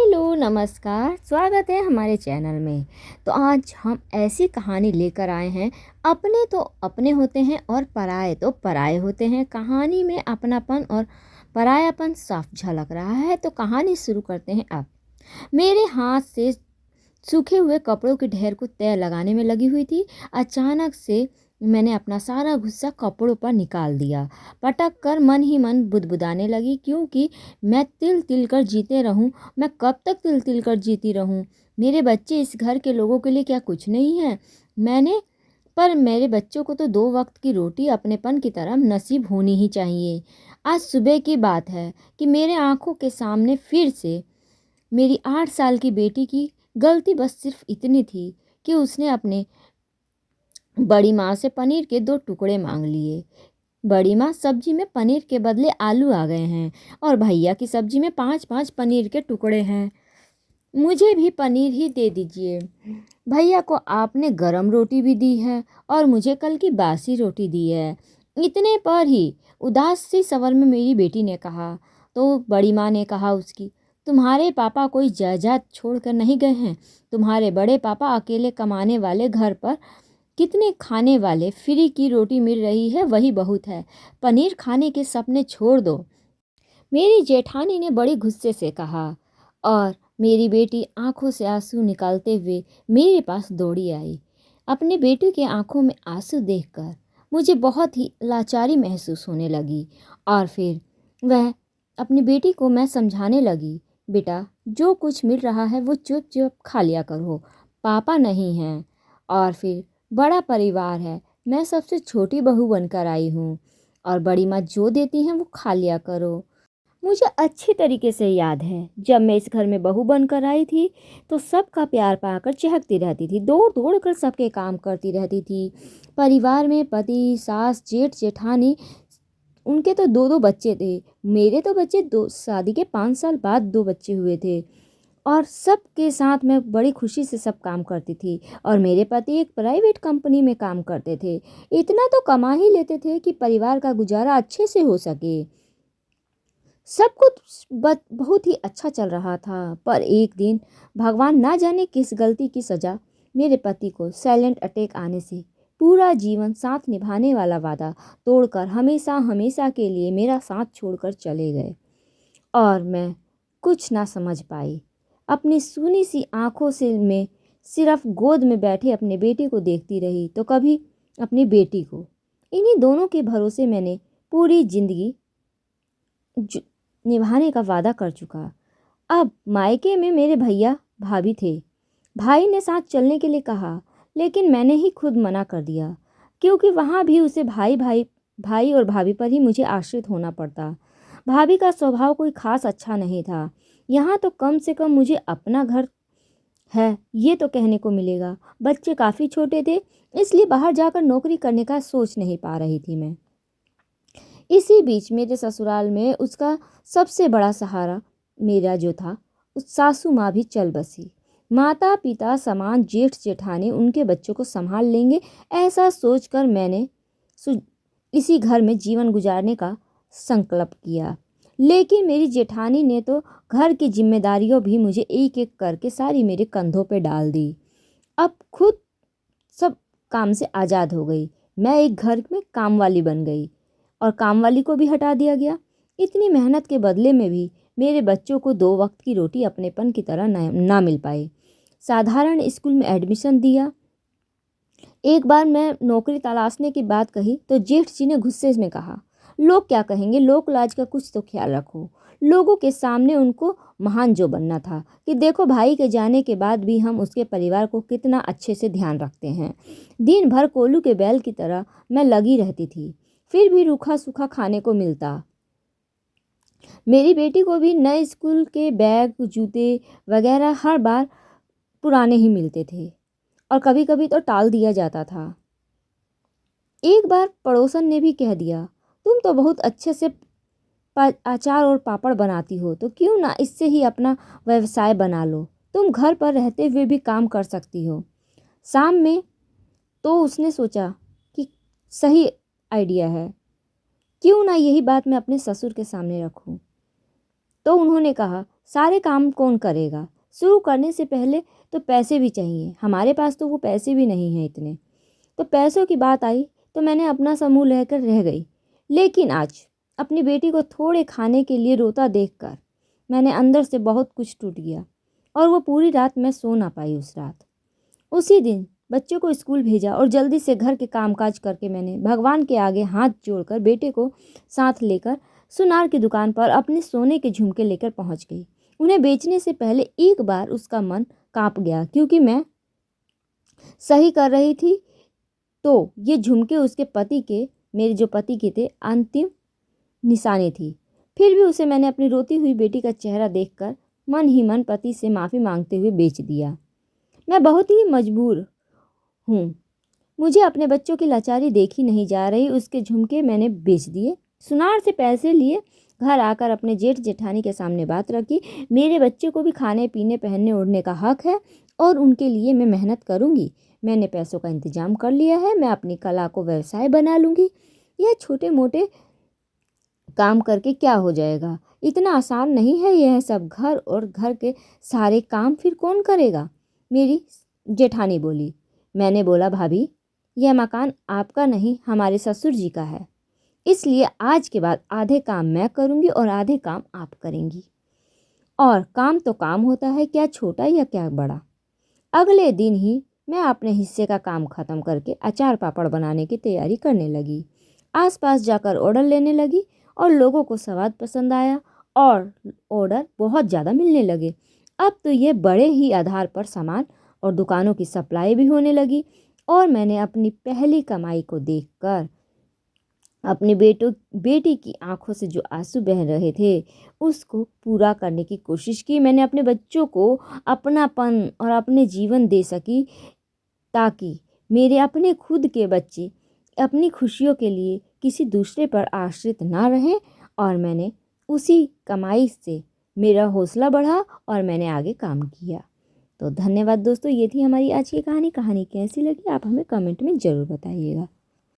Hello, नमस्कार, स्वागत है हमारे चैनल में। तो आज हम ऐसी कहानी लेकर आए हैं। अपने तो अपने होते हैं और पराये तो पराये होते हैं। कहानी में अपनापन और परायापन साफ झलक रहा है। तो कहानी शुरू करते हैं अब। मेरे हाथ से सूखे हुए कपड़ों के ढेर को तय लगाने में लगी हुई थी। अचानक से मैंने अपना सारा गुस्सा कपड़ों पर निकाल दिया। पटक कर मन ही मन बुदबुदाने लगी, क्योंकि मैं तिल तिल कर जीते रहूं। मैं कब तक तिल तिल कर जीती रहूं? मेरे बच्चे इस घर के लोगों के लिए क्या कुछ नहीं है? मैंने पर मेरे बच्चों को तो 2 वक्त की रोटी अपनेपन की तरह नसीब होनी ही चाहिए। आज सुबह की बात है कि मेरे आंखों के सामने फिर से मेरी 8 साल की बेटी की गलती बस सिर्फ इतनी थी कि उसने अपने बड़ी माँ से पनीर के 2 टुकड़े मांग लिए। बड़ी माँ, सब्जी में पनीर के बदले आलू आ गए हैं और भैया की सब्जी में 5-5 पनीर के टुकड़े हैं। मुझे भी पनीर ही दे दीजिए। भैया को आपने गरम रोटी भी दी है और मुझे कल की बासी रोटी दी है। इतने पर ही उदास सी स्वर में मेरी बेटी ने कहा। तो बड़ी माँ ने कहा उसकी, तुम्हारे पापा कोई जायदाद छोड़कर नहीं गए हैं। तुम्हारे बड़े पापा अकेले कमाने वाले, घर पर कितने खाने वाले, फ्री की रोटी मिल रही है वही बहुत है। पनीर खाने के सपने छोड़ दो, मेरी जेठानी ने बड़े गुस्से से कहा। और मेरी बेटी आंखों से आंसू निकालते हुए मेरे पास दौड़ी आई। अपने बेटी के आंखों में आंसू देखकर मुझे बहुत ही लाचारी महसूस होने लगी। और फिर वह अपनी बेटी को मैं समझाने लगी, बेटा, जो कुछ मिल रहा है वो चुप चुप खा लिया करो। पापा नहीं हैं और फिर बड़ा परिवार है। मैं सबसे छोटी बहू बनकर आई हूँ और बड़ी माँ जो देती हैं वो खा लिया करो। मुझे अच्छी तरीके से याद है, जब मैं इस घर में बहू बनकर आई थी तो सबका प्यार पाकर चहकती रहती थी, दौड़ दौड़ कर सबके काम करती रहती थी। परिवार में पति, सास, जेठ, जेठानी, उनके तो 2-2 बच्चे थे। मेरे तो बच्चे दो शादी के 5 साल बाद 2 बच्चे हुए थे और सबके साथ मैं बड़ी खुशी से सब काम करती थी। और मेरे पति एक प्राइवेट कंपनी में काम करते थे। इतना तो कमा ही लेते थे कि परिवार का गुजारा अच्छे से हो सके। सब कुछ बहुत ही अच्छा चल रहा था। पर एक दिन भगवान ना जाने किस गलती की सजा मेरे पति को साइलेंट अटैक आने से पूरा जीवन साथ निभाने वाला वादा तोड़कर हमेशा हमेशा के लिए मेरा साथ छोड़कर चले गए। और मैं कुछ ना समझ पाई। अपनी सूनी सी आंखों से मैं सिर्फ गोद में बैठे अपने बेटे को देखती रही, तो कभी अपनी बेटी को। इन्हीं दोनों के भरोसे मैंने पूरी जिंदगी निभाने का वादा कर चुका। अब मायके में मेरे भैया भाभी थे। भाई ने साथ चलने के लिए कहा, लेकिन मैंने ही खुद मना कर दिया, क्योंकि वहाँ भी उसे भाई भाई भाई और भाभी पर ही मुझे आश्रित होना पड़ता। भाभी का स्वभाव कोई खास अच्छा नहीं था। यहाँ तो कम से कम मुझे अपना घर है ये तो कहने को मिलेगा। बच्चे काफ़ी छोटे थे, इसलिए बाहर जाकर नौकरी करने का सोच नहीं पा रही थी मैं। इसी बीच मेरे ससुराल में उसका सबसे बड़ा सहारा मेरा जो था, उस सासू माँ भी चल बसी। माता पिता समान जेठ जेठानी उनके बच्चों को संभाल लेंगे, ऐसा सोचकर मैंने इसी घर में जीवन गुजारने का संकल्प किया। लेकिन मेरी जेठानी ने तो घर की जिम्मेदारियों भी मुझे एक एक करके सारी मेरे कंधों पे डाल दी। अब खुद सब काम से आज़ाद हो गई। मैं एक घर में काम वाली बन गई और कामवाली को भी हटा दिया गया। इतनी मेहनत के बदले में भी मेरे बच्चों को 2 वक्त की रोटी अपनेपन की तरह ना मिल पाई। साधारण स्कूल में एडमिशन दिया। एक बार मैं नौकरी तलाशने की बात कही तो जेठ जी ने गुस्से में कहा, लोग क्या कहेंगे, लोक लाज का कुछ तो ख्याल रखो। लोगों के सामने उनको महान जो बनना था कि देखो भाई के जाने के बाद भी हम उसके परिवार को कितना अच्छे से ध्यान रखते हैं। दिन भर कोलू के बैल की तरह मैं लगी रहती थी, फिर भी रूखा सूखा खाने को मिलता। मेरी बेटी को भी नए स्कूल के बैग, जूते वगैरह हर बार पुराने ही मिलते थे और कभी कभी तो टाल दिया जाता था। एक बार पड़ोसन ने भी कह दिया, तुम तो बहुत अच्छे से अचार और पापड़ बनाती हो, तो क्यों ना इससे ही अपना व्यवसाय बना लो। तुम घर पर रहते हुए भी काम कर सकती हो। शाम में तो उसने सोचा कि सही आइडिया है, क्यों ना यही बात मैं अपने ससुर के सामने रखूं। तो उन्होंने कहा, सारे काम कौन करेगा? शुरू करने से पहले तो पैसे भी चाहिए, हमारे पास तो वो पैसे भी नहीं हैं इतने। तो पैसों की बात आई तो मैंने अपना समूह लेकर रह गई। लेकिन आज अपनी बेटी को थोड़े खाने के लिए रोता देखकर मैंने अंदर से बहुत कुछ टूट गया और वो पूरी रात मैं सो ना पाई उस रात। उसी दिन बच्चों को स्कूल भेजा और जल्दी से घर के कामकाज करके मैंने भगवान के आगे हाथ जोड़कर बेटे को साथ लेकर सुनार की दुकान पर अपने सोने के झुमके लेकर पहुंच गई। उन्हें बेचने से पहले एक बार उसका मन कांप गया, क्योंकि मैं सही कर रही थी तो ये झुमके उसके पति के, मेरे जो पति के थे, अंतिम निशानी थी। फिर भी उसे मैंने अपनी रोती हुई बेटी का चेहरा देखकर मन ही मन पति से माफ़ी मांगते हुए बेच दिया। मैं बहुत ही मजबूर हूँ, मुझे अपने बच्चों की लाचारी देखी नहीं जा रही। उसके झुमके मैंने बेच दिए, सुनार से पैसे लिए, घर आकर अपने जेठ जेठानी के सामने बात रखी। मेरे बच्चे को भी खाने पीने पहनने ओढ़ने का हक है और उनके लिए मैं मेहनत करूँगी। मैंने पैसों का इंतजाम कर लिया है, मैं अपनी कला को व्यवसाय बना लूँगी। यह छोटे मोटे काम करके क्या हो जाएगा? इतना आसान नहीं है यह सब। घर और घर के सारे काम फिर कौन करेगा? मेरी जेठानी बोली। मैंने बोला, भाभी यह मकान आपका नहीं, हमारे ससुर जी का है, इसलिए आज के बाद आधे काम मैं करूँगी और आधे काम आप करेंगी। और काम तो काम होता है, क्या छोटा या क्या बड़ा। अगले दिन ही मैं अपने हिस्से का काम ख़त्म करके अचार पापड़ बनाने की तैयारी करने लगी। आसपास जाकर ऑर्डर लेने लगी और लोगों को स्वाद पसंद आया और ऑर्डर बहुत ज़्यादा मिलने लगे। अब तो ये बड़े ही आधार पर सामान और दुकानों की सप्लाई भी होने लगी और मैंने अपनी पहली कमाई को देखकर अपने बेटी की आंखों से जो आंसू बह रहे थे उसको पूरा करने की कोशिश की। मैंने अपने बच्चों को अपनापन और अपने जीवन दे सकी, ताकि मेरे अपने खुद के बच्चे अपनी खुशियों के लिए किसी दूसरे पर आश्रित ना रहें। और मैंने उसी कमाई से मेरा हौसला बढ़ा और मैंने आगे काम किया। तो धन्यवाद दोस्तों, ये थी हमारी आज की कहानी। कहानी कैसी लगी आप हमें कमेंट में ज़रूर बताइएगा।